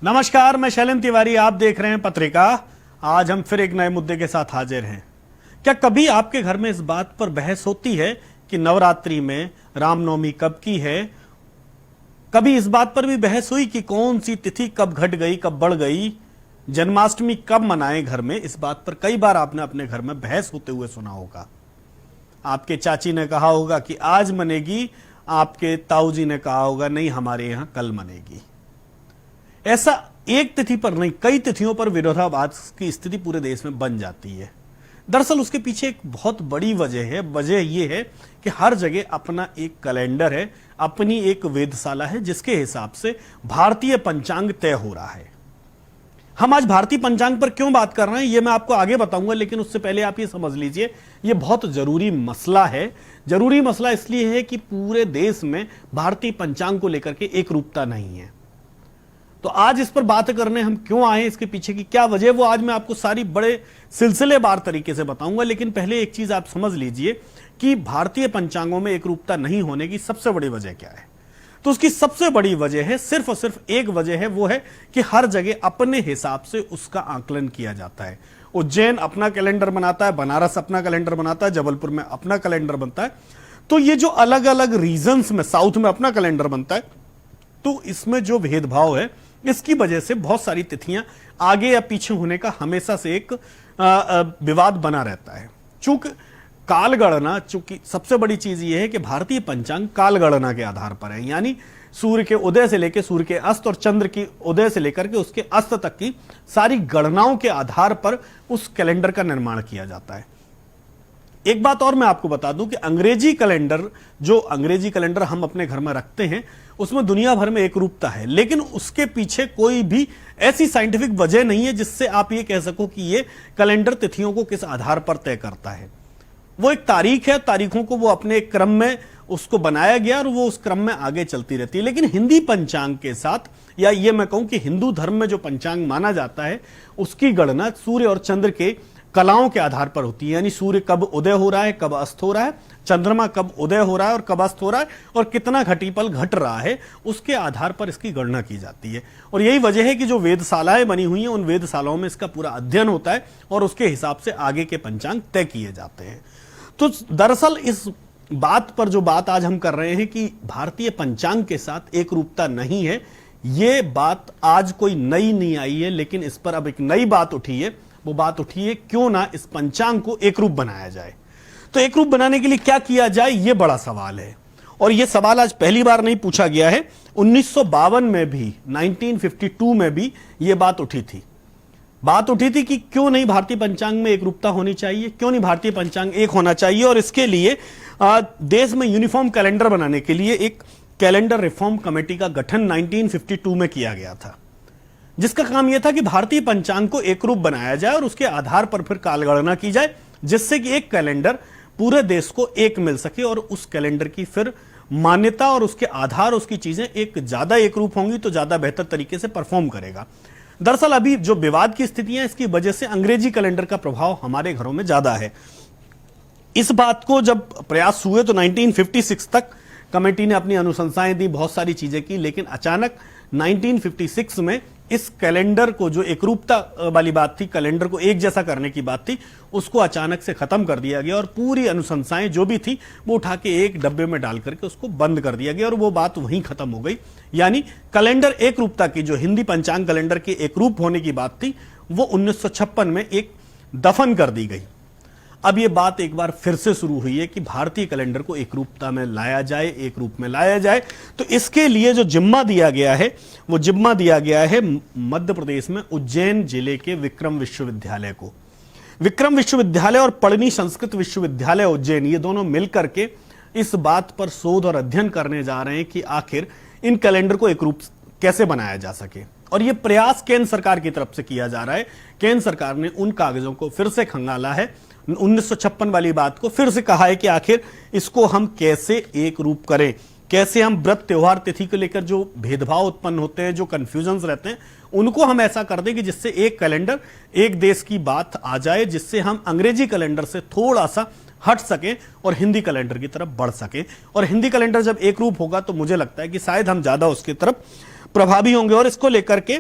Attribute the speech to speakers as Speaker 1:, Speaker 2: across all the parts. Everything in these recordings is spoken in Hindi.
Speaker 1: नमस्कार, मैं शैलेंद्र तिवारी, आप देख रहे हैं पत्रिका। आज हम फिर एक नए मुद्दे के साथ हाजिर हैं। क्या कभी आपके घर में इस बात पर बहस होती है कि नवरात्रि में रामनवमी कब की है? कभी इस बात पर भी बहस हुई कि कौन सी तिथि कब घट गई, कब बढ़ गई, जन्माष्टमी कब मनाएं घर में? इस बात पर कई बार आपने अपने घर में बहस होते हुए सुना होगा। आपके चाची ने कहा होगा कि आज मनेगी, आपके ताऊ जी ने कहा होगा नहीं हमारे यहां कल मनेगी। ऐसा एक तिथि पर नहीं, कई तिथियों पर विरोधाभास की स्थिति पूरे देश में बन जाती है। दरअसल उसके पीछे एक बहुत बड़ी वजह है। वजह यह है कि हर जगह अपना एक कैलेंडर है, अपनी एक वेधशाला है, जिसके हिसाब से भारतीय पंचांग तय हो रहा है। हम आज भारतीय पंचांग पर क्यों बात कर रहे हैं ये मैं आपको आगे बताऊंगा, लेकिन उससे पहले आप ये समझ लीजिए, ये बहुत जरूरी मसला है। जरूरी मसला इसलिए है कि पूरे देश में भारतीय पंचांग को लेकर के एक रूपता नहीं है। तो आज इस पर बात करने हम क्यों आए, इसके पीछे की क्या वजह, वो आज मैं आपको सारी बड़े सिलसिलेवार तरीके से बताऊंगा। लेकिन पहले एक चीज आप समझ लीजिए कि भारतीय पंचांगों में एक रूपता नहीं होने की सबसे बड़ी वजह क्या है। तो उसकी सबसे बड़ी वजह है, सिर्फ और सिर्फ एक वजह है, वो है कि हर जगह अपने हिसाब से उसका आकलन किया जाता है। उज्जैन अपना कैलेंडर बनाता है, बनारस अपना कैलेंडर बनाता है, जबलपुर में अपना कैलेंडर बनता है। तो ये जो अलग अलग रीजन्स में, साउथ में अपना कैलेंडर बनता है, तो इसमें जो भेदभाव है, इसकी वजह से बहुत सारी तिथियां आगे या पीछे होने का हमेशा से एक विवाद बना रहता है। चूंकि कालगणना, चूंकि सबसे बड़ी चीज यह है कि भारतीय पंचांग कालगणना के आधार पर है, यानी सूर्य के उदय से लेकर सूर्य के अस्त और चंद्र की उदय से लेकर के उसके अस्त तक की सारी गणनाओं के आधार पर उस कैलेंडर का निर्माण किया जाता है। एक बात और मैं आपको बता दूं कि अंग्रेजी कैलेंडर, जो अंग्रेजी कैलेंडर हम अपने घर में रखते हैं, उसमें दुनिया भर में एक रूपता है, लेकिन उसके पीछे कोई भी ऐसी साइंटिफिक वजह नहीं है जिससे आप ये कह सको कि ये कैलेंडर तिथियों को किस आधार पर तय करता है। वो एक तारीख है, तारीखों को वो अपने एक क्रम में उसको बनाया गया और वो उस क्रम में आगे चलती रहती है। लेकिन हिंदी पंचांग के साथ, या ये मैं कहूं कि हिंदू धर्म में जो पंचांग माना जाता है, उसकी गणना सूर्य और चंद्र के कलाओं के आधार पर होती है। यानी सूर्य कब उदय हो रहा है, कब अस्त हो रहा है, चंद्रमा कब उदय हो रहा है और कब अस्त हो रहा है, और कितना घटीपल घट रहा है, उसके आधार पर इसकी गणना की जाती है। और यही वजह है कि जो वेधशालाएं बनी हुई हैं, उन वेधशालाओं में इसका पूरा अध्ययन होता है और उसके हिसाब से आगे के पंचांग तय किए जाते हैं। तो दरअसल इस बात पर जो बात आज हम कर रहे हैं कि भारतीय पंचांग के साथ एक रूपता नहीं है, ये बात आज कोई नई नहीं आई है, लेकिन इस पर अब एक नई बात उठी है। वो बात उठी है क्यों ना इस पंचांग को एक रूप बनाया जाए। तो एक रूप बनाने के लिए क्या किया जाए, ये बड़ा सवाल है। और ये सवाल आज पहली बार नहीं पूछा गया है। 1952 में भी, 1952 में भी ये बात उठी थी। बात उठी थी कि क्यों नहीं भारतीय पंचांग में एक रूपता होनी चाहिए, क्यों नहीं भारतीय पंचांग एक होना चाहिए। और इसके लिए देश में यूनिफॉर्म कैलेंडर बनाने के लिए एक कैलेंडर रिफॉर्म कमेटी का गठन 1952 में किया गया था, जिसका काम यह था कि भारतीय पंचांग को एक रूप बनाया जाए और उसके आधार पर फिर कालगणना की जाए, जिससे कि एक कैलेंडर पूरे देश को एक मिल सके और उस कैलेंडर की फिर मान्यता और उसके आधार, उसकी चीजें एक ज्यादा एक रूप होंगी तो ज्यादा बेहतर तरीके से परफॉर्म करेगा। दरअसल अभी जो विवाद की स्थितियां, इसकी वजह से अंग्रेजी कैलेंडर का प्रभाव हमारे घरों में ज्यादा है। इस बात को जब प्रयास हुए तो 1956 तक कमेटी ने अपनी अनुशंसाएं दी, बहुत सारी चीजें की, लेकिन अचानक 1956 में इस कैलेंडर को, जो एकरूपता वाली बात थी, कैलेंडर को एक जैसा करने की बात थी, उसको अचानक से खत्म कर दिया गया और पूरी अनुशंसाएं जो भी थी वो उठा के एक डब्बे में डाल करके उसको बंद कर दिया गया और वो बात वहीं खत्म हो गई। यानी कैलेंडर एक रूपता की, जो हिंदी पंचांग कैलेंडर के एक रूप होने की बात थी, वो 1956 में एक दफन कर दी गई। अब ये बात एक बार फिर से शुरू हुई है कि भारतीय कैलेंडर को एक रूपता में लाया जाए, एक रूप में लाया जाए। तो इसके लिए जो जिम्मा दिया गया है, वो जिम्मा दिया गया है मध्य प्रदेश में उज्जैन जिले के विक्रम विश्वविद्यालय को। विक्रम विश्वविद्यालय और पढ़नी संस्कृत विश्वविद्यालय उज्जैन, ये दोनों मिलकर के इस बात पर शोध और अध्ययन करने जा रहे हैं कि आखिर इन कैलेंडर को एक रूप कैसे बनाया जा सके। और यह प्रयास केंद्र सरकार की तरफ से किया जा रहा है। केंद्र सरकार ने उन कागजों को फिर से खंगाला है, 1956 वाली बात को फिर से कहा है कि आखिर इसको हम कैसे एक रूप करें, कैसे हम व्रत त्योहार तिथि को लेकर जो भेदभाव उत्पन्न होते हैं, जो कंफ्यूजन्स रहते हैं, उनको हम ऐसा कर दें कि जिससे एक कैलेंडर, एक देश की बात आ जाए, जिससे हम अंग्रेजी कैलेंडर से थोड़ा सा हट सकें और हिंदी कैलेंडर की तरफ बढ़ सकें। और हिंदी कैलेंडर जब एक रूप होगा तो मुझे लगता है कि शायद हम ज्यादा उसकी तरफ प्रभावी होंगे। और इसको लेकर के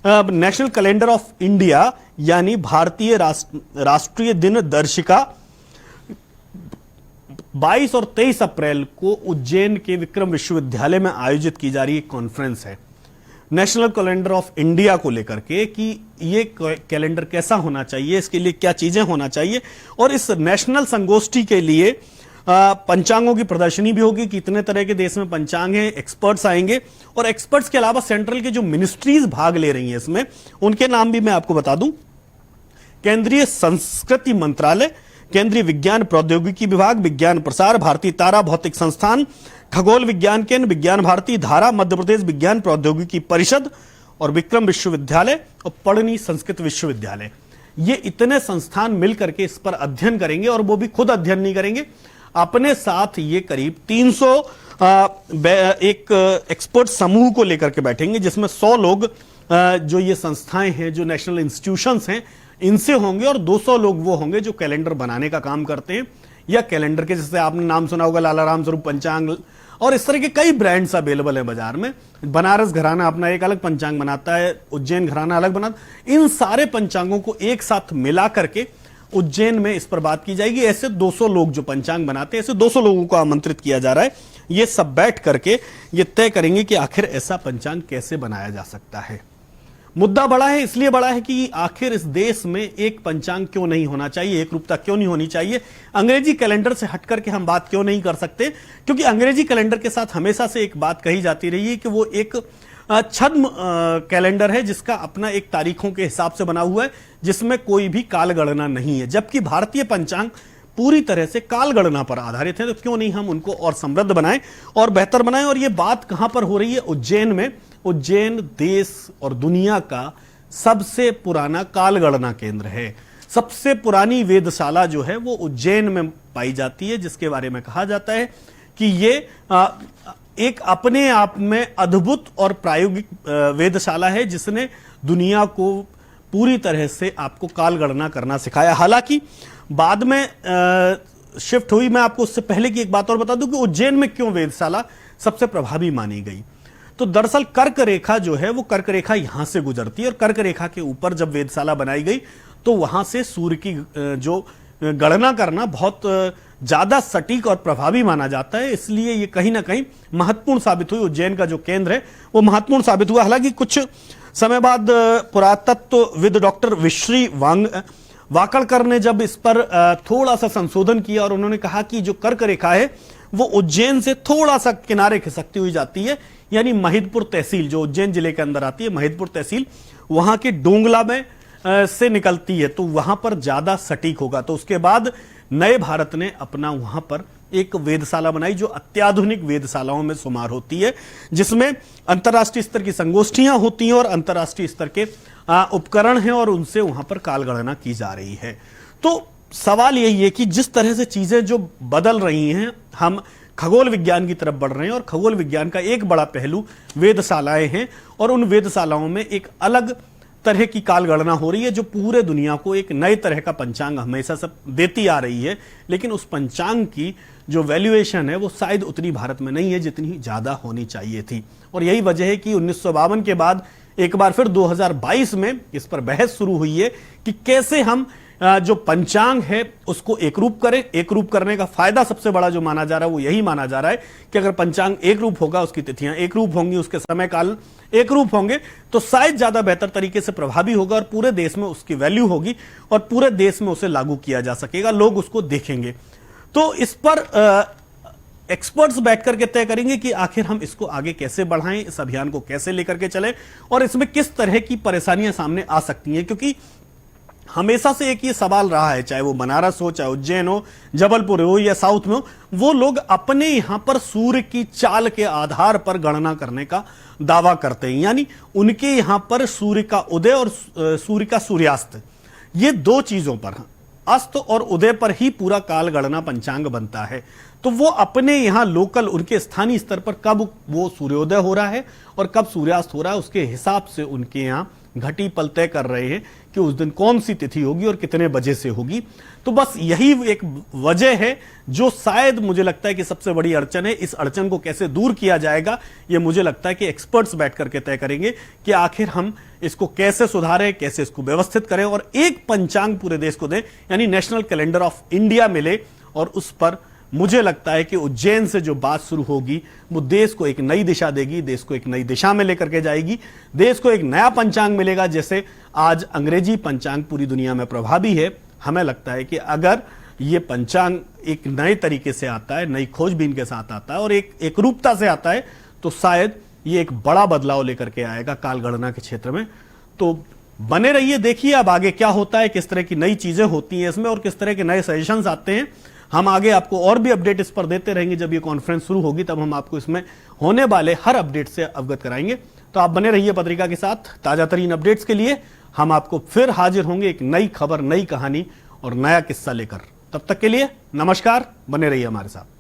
Speaker 1: नेशनल कैलेंडर ऑफ इंडिया यानी भारतीय राष्ट्रीय दिन दर्शिका 22 और 23 अप्रैल को उज्जैन के विक्रम विश्वविद्यालय में आयोजित की जा रही एक कॉन्फ्रेंस है नेशनल कैलेंडर ऑफ इंडिया को लेकर के कि ये कैलेंडर कैसा होना चाहिए, इसके लिए क्या चीजें होना चाहिए। और इस नेशनल संगोष्ठी के लिए पंचांगों की प्रदर्शनी भी होगी, कितने तरह के देश में पंचांग हैं, एक्सपर्ट्स आएंगे और एक्सपर्ट्स के अलावा सेंट्रल के जो मिनिस्ट्रीज भाग ले रही हैं इसमें, उनके नाम भी मैं आपको बता दूं। केंद्रीय संस्कृति मंत्रालय, केंद्रीय विज्ञान प्रौद्योगिकी विभाग, विज्ञान प्रसार, भारतीय तारा भौतिक संस्थान, खगोल विज्ञान केंद्र, विज्ञान भारती, धारा, मध्य प्रदेश विज्ञान प्रौद्योगिकी परिषद और विक्रम विश्वविद्यालय और पढ़नी संस्कृत विश्वविद्यालय। ये इतने संस्थान मिलकर के इस पर अध्ययन करेंगे और वो भी खुद अध्ययन नहीं करेंगे, अपने साथ ये करीब 300 एक एक्सपर्ट समूह को लेकर के बैठेंगे, जिसमें 100 लोग जो ये संस्थाएं हैं, जो नेशनल इंस्टीट्यूशंस हैं, इनसे होंगे और 200 लोग वो होंगे जो कैलेंडर बनाने का काम करते हैं या कैलेंडर के, जैसे आपने नाम सुना होगा लाला राम स्वरूप पंचांग और इस तरह के कई ब्रांड्स अवेलेबल हैं बाजार में। बनारस घराना अपना एक अलग पंचांग बनाता है, उज्जैन घराना अलग बनाता। इन सारे पंचांगों को एक साथ मिला करके उज्जैन में इस पर बात की जाएगी। ऐसे 200 लोग जो पंचांग बनाते हैं, ऐसे 200 लोगों को आमंत्रित किया जा रहा है। ये सब बैठ करके ये तय करेंगे कि आखिर ऐसा पंचांग कैसे बनाया जा सकता है। मुद्दा बड़ा है, इसलिए बड़ा है कि आखिर इस देश में एक पंचांग क्यों नहीं होना चाहिए, एक रूपता क्यों नहीं होनी चाहिए, अंग्रेजी कैलेंडर से हटकर के हम बात क्यों नहीं कर सकते। क्योंकि अंग्रेजी कैलेंडर के साथ हमेशा से एक बात कही जाती रही है कि वो एक छद्म कैलेंडर है, जिसका अपना एक तारीखों के हिसाब से बना हुआ है, जिसमें कोई भी काल गणना नहीं है। जबकि भारतीय पंचांग पूरी तरह से काल गणना पर आधारित है, तो क्यों नहीं हम उनको और समृद्ध बनाएं और बेहतर बनाएं। और ये बात कहां पर हो रही है? उज्जैन में। उज्जैन देश और दुनिया का सबसे पुराना काल गणना केंद्र है। सबसे पुरानी वेदशाला जो है वो उज्जैन में पाई जाती है, जिसके बारे में कहा जाता है कि ये एक अपने आप में अद्भुत और प्रायोगिक वेदशाला है, जिसने दुनिया को पूरी तरह से आपको काल गणना करना सिखाया। हालांकि बाद में शिफ्ट हुई। मैं आपको उससे पहले की एक बात और बता दूं कि उज्जैन में क्यों वेदशाला सबसे प्रभावी मानी गई। तो दरअसल कर्क रेखा जो है वो कर्क रेखा यहां से गुजरती है और कर्क रेखा के ऊपर जब वेदशाला बनाई गई तो वहां से सूर्य की जो गणना करना बहुत ज्यादा सटीक और प्रभावी माना जाता है। इसलिए ये कहीं ना कहीं महत्वपूर्ण साबित हुई। उज्जैन का जो केंद्र है वो महत्वपूर्ण साबित हुआ। हालांकि कुछ समय बाद पुरातत्वविद डॉक्टर विश्री वाकड़कर ने जब इस पर थोड़ा सा संशोधन किया और उन्होंने कहा कि जो कर्क रेखा है वो उज्जैन से थोड़ा सा किनारे खिसकती हुई जाती है, यानी महिदपुर तहसील जो उज्जैन जिले के अंदर आती है, महिदपुर तहसील वहां के डोंगला में से निकलती है, तो वहां पर ज्यादा सटीक होगा। तो उसके बाद नए भारत ने अपना वहां पर एक वेदशाला बनाई जो अत्याधुनिक वेदशालाओं में शुमार होती है, जिसमें अंतर्राष्ट्रीय स्तर की संगोष्ठियां होती हैं और अंतर्राष्ट्रीय स्तर के उपकरण हैं और उनसे वहां पर काल गणना की जा रही है। तो सवाल यही है कि जिस तरह से चीजें जो बदल रही हैं, हम खगोल विज्ञान की तरफ बढ़ रहे हैं और खगोल विज्ञान का एक बड़ा पहलू वेदशालाएं हैं और उन वेदशालाओं में एक अलग तरह की काल गणना हो रही है जो पूरे दुनिया को एक नए तरह का पंचांग हमेशा से देती आ रही है। लेकिन उस पंचांग की जो वैल्यूएशन है वो शायद उतनी भारत में नहीं है जितनी ज्यादा होनी चाहिए थी। और यही वजह है कि 1952 के बाद एक बार फिर 2022 में इस पर बहस शुरू हुई है कि कैसे हम जो पंचांग है उसको एकरूप करें। एकरूप करने का फायदा सबसे बड़ा जो माना जा रहा है वो यही माना जा रहा है कि अगर पंचांग एक रूप होगा, उसकी तिथियां एक रूप होंगी, उसके समय काल एक रूप होंगे, तो शायद ज्यादा बेहतर तरीके से प्रभावी होगा और पूरे देश में उसकी वैल्यू होगी और पूरे देश में उसे लागू किया जा सकेगा, लोग उसको देखेंगे। तो इस पर एक्सपर्ट्स बैठकर के तय करेंगे कि आखिर हम इसको आगे कैसे बढ़ाएं, इस अभियान को कैसे लेकर के चलें और इसमें किस तरह की परेशानियां सामने आ सकती हैं। क्योंकि हमेशा से एक ये सवाल रहा है, चाहे वो बनारस हो, चाहे उज्जैन हो, जबलपुर हो या साउथ में हो, वो लोग अपने यहां पर सूर्य की चाल के आधार पर गणना करने का दावा करते हैं। यानी उनके यहां पर सूर्य का उदय और सूर्य का सूर्यास्त, ये दो चीजों पर, अस्त और उदय पर ही पूरा काल गणना पंचांग बनता है। तो वो अपने यहां लोकल, उनके स्थानीय स्तर पर कब वो सूर्योदय हो रहा है और कब सूर्यास्त हो रहा है, उसके हिसाब से उनके यहां घटी पल तय कर रहे हैं कि उस दिन कौन सी तिथि होगी और कितने बजे से होगी। तो बस यही एक वजह है जो शायद मुझे लगता है कि सबसे बड़ी अड़चन है। इस अड़चन को कैसे दूर किया जाएगा, ये मुझे लगता है कि एक्सपर्ट्स बैठ करके तय करेंगे कि आखिर हम इसको कैसे सुधारें, कैसे इसको व्यवस्थित करें और एक पंचांग पूरे देश को दें, यानी नेशनल कैलेंडर ऑफ इंडिया मिले। और उस पर मुझे लगता है कि उज्जैन से जो बात शुरू होगी वो देश को एक नई दिशा देगी, देश को एक नई दिशा में लेकर के जाएगी, देश को एक नया पंचांग मिलेगा। जैसे आज अंग्रेजी पंचांग पूरी दुनिया में प्रभावी है, हमें लगता है कि अगर ये पंचांग एक नए तरीके से आता है, नई खोजबीन के साथ आता है और एक एकरूपता से आता है, तो शायद ये एक बड़ा बदलाव लेकर के आएगा काल गणना के क्षेत्र में। तो बने रहिए, देखिए अब आगे क्या होता है, किस तरह की नई चीजें होती हैं इसमें और किस तरह के नए सजेशंस आते हैं। हम आगे आपको और भी अपडेट इस पर देते रहेंगे। जब ये कॉन्फ्रेंस शुरू होगी तब हम आपको इसमें होने वाले हर अपडेट से अवगत कराएंगे। तो आप बने रहिए पत्रिका के साथ। ताजा तरीन अपडेट्स के लिए हम आपको फिर हाजिर होंगे एक नई खबर, नई कहानी और नया किस्सा लेकर। तब तक के लिए नमस्कार, बने रहिए हमारे साथ।